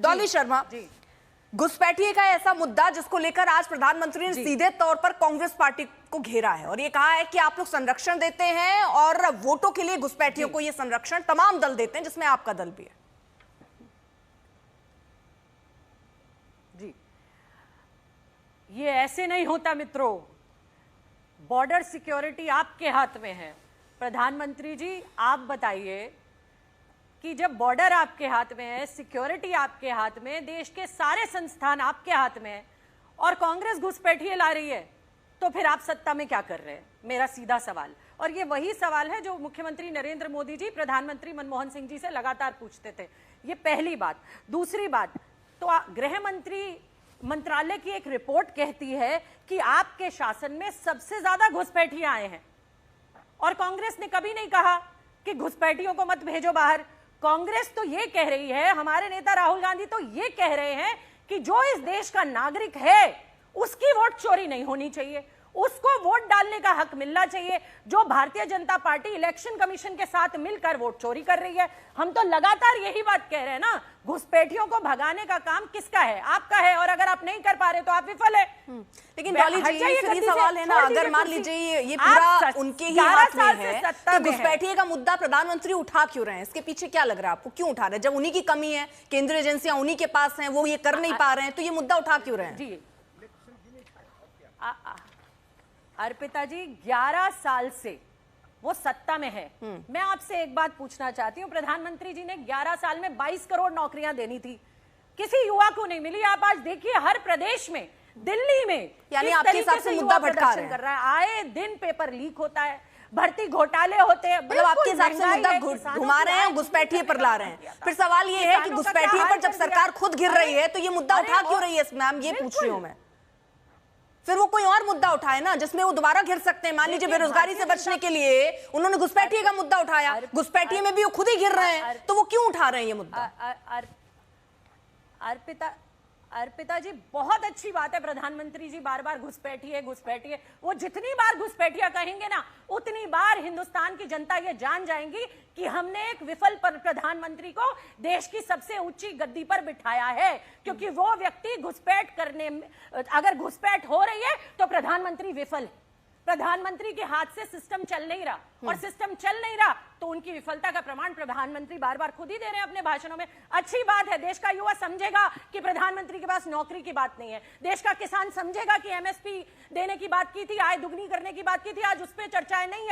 डॉली शर्मा, घुसपैठिए का ऐसा मुद्दा जिसको लेकर आज प्रधानमंत्री ने सीधे तौर पर कांग्रेस पार्टी को घेरा है और ये कहा है कि आप लोग संरक्षण देते हैं और वोटों के लिए घुसपैठियों को ये संरक्षण तमाम दल देते हैं, जिसमें आपका दल भी है। जी, ये ऐसे नहीं होता मित्रों। बॉर्डर सिक्योरिटी आपके हाथ में है। प्रधानमंत्री जी, आप बताइए कि जब बॉर्डर आपके हाथ में है, सिक्योरिटी आपके हाथ में, देश के सारे संस्थान आपके हाथ में है और कांग्रेस घुसपैठिए ला रही है, तो फिर आप सत्ता में क्या कर रहे हैं? मेरा सीधा सवाल। और ये वही सवाल है जो मुख्यमंत्री नरेंद्र मोदी जी प्रधानमंत्री मनमोहन सिंह जी से लगातार पूछते थे। ये पहली बात। दूसरी बात, तो गृह मंत्री मंत्रालय की एक रिपोर्ट कहती है कि आपके शासन में सबसे ज्यादा घुसपैठिए आए हैं और कांग्रेस ने कभी नहीं कहा कि घुसपैठियों को मत भेजो बाहर। कांग्रेस तो ये कह रही है, हमारे नेता राहुल गांधी तो ये कह रहे हैं कि जो इस देश का नागरिक है उसकी वोट चोरी नहीं होनी चाहिए, उसको वोट डालने का हक मिलना चाहिए। जो Bharatiya Janata party election commission के साथ मिलकर वोट चोरी कर रही है, हम तो लगातार यही बात कह रहे हैं ना, घुसपैठियों को भगाने का काम किसका है? आपका है, और अगर आप नहीं कर पा रहे तो आप विफल है। लेकिन डॉली जी, ये सवाल है ना, अगर मान लीजिए ये पूरा उनके ही हाथ में है, तो घुसपैठिए का मुद्दा प्रधानमंत्री उठा क्यों रहे हैं? इसके पीछे क्या लग रहा है आपको? क्यों उठा रहे हैं? जब उन्हीं की कमी है, केंद्रीय एजेंसियां उन्हीं के पास हैं, वो ये कर नहीं पा रहे हैं, तो ये मुद्दा उठा क्यों रहे हैं? जी अर्पिता जी, 11 साल से वो सत्ता में है। मैं आपसे एक बात पूछना चाहती हूँ, प्रधानमंत्री जी ने 11 साल में 22 करोड़ नौकरियां देनी थी, किसी युवा को नहीं मिली। आप आज देखिए हर प्रदेश में, दिल्ली में, यानी आपके हिसाब से मुद्दा भटका रहे हैं। कर रहा है। आए दिन पेपर लीक होता है, भर्ती घोटाले होते हैं, मतलब आपके हिसाब से मुद्दा घुमा रहे हैं, घुसपैठिए पर ला रहे हैं। फिर सवाल ये है कि घुसपैठिए पर जब सरकार खुद घिर रही है तो ये मुद्दा उठा क्यों रही है? मैम, ये पूछ रही हूँ मैं। फिर वो कोई और मुद्दा उठाए ना जिसमें वो दोबारा घिर सकते हैं। मान लीजिए बेरोजगारी से बचने के लिए उन्होंने घुसपैठिए का मुद्दा उठाया, घुसपैठिए में भी वो खुद ही घिर रहे हैं, तो वो क्यों उठा रहे हैं ये मुद्दा? अर्पिता जी, बहुत अच्छी बात है प्रधानमंत्री जी बार बार घुसपैठिए घुसपैठिए। वो जितनी बार घुसपैठिया कहेंगे ना, उतनी बार हिंदुस्तान की जनता ये जान जाएंगी कि हमने एक विफल प्रधानमंत्री को देश की सबसे ऊंची गद्दी पर बिठाया है। क्योंकि वो व्यक्ति घुसपैठ करने में, अगर घुसपैठ हो रही है तो प्रधानमंत्री विफल है। प्रधानमंत्री के हाथ से सिस्टम चल नहीं रहा, और सिस्टम चल नहीं रहा तो उनकी विफलता का प्रमाण प्रधानमंत्री बार बार खुद ही दे रहे हैं अपने भाषणों में। अच्छी बात है, देश का युवा समझेगा कि प्रधानमंत्री के पास नौकरी की बात नहीं है। देश का किसान समझेगा कि एमएसपी देने की बात की थी, आय दुगनी करने की बात की थी, आज उस पर चर्चाएं नहीं है।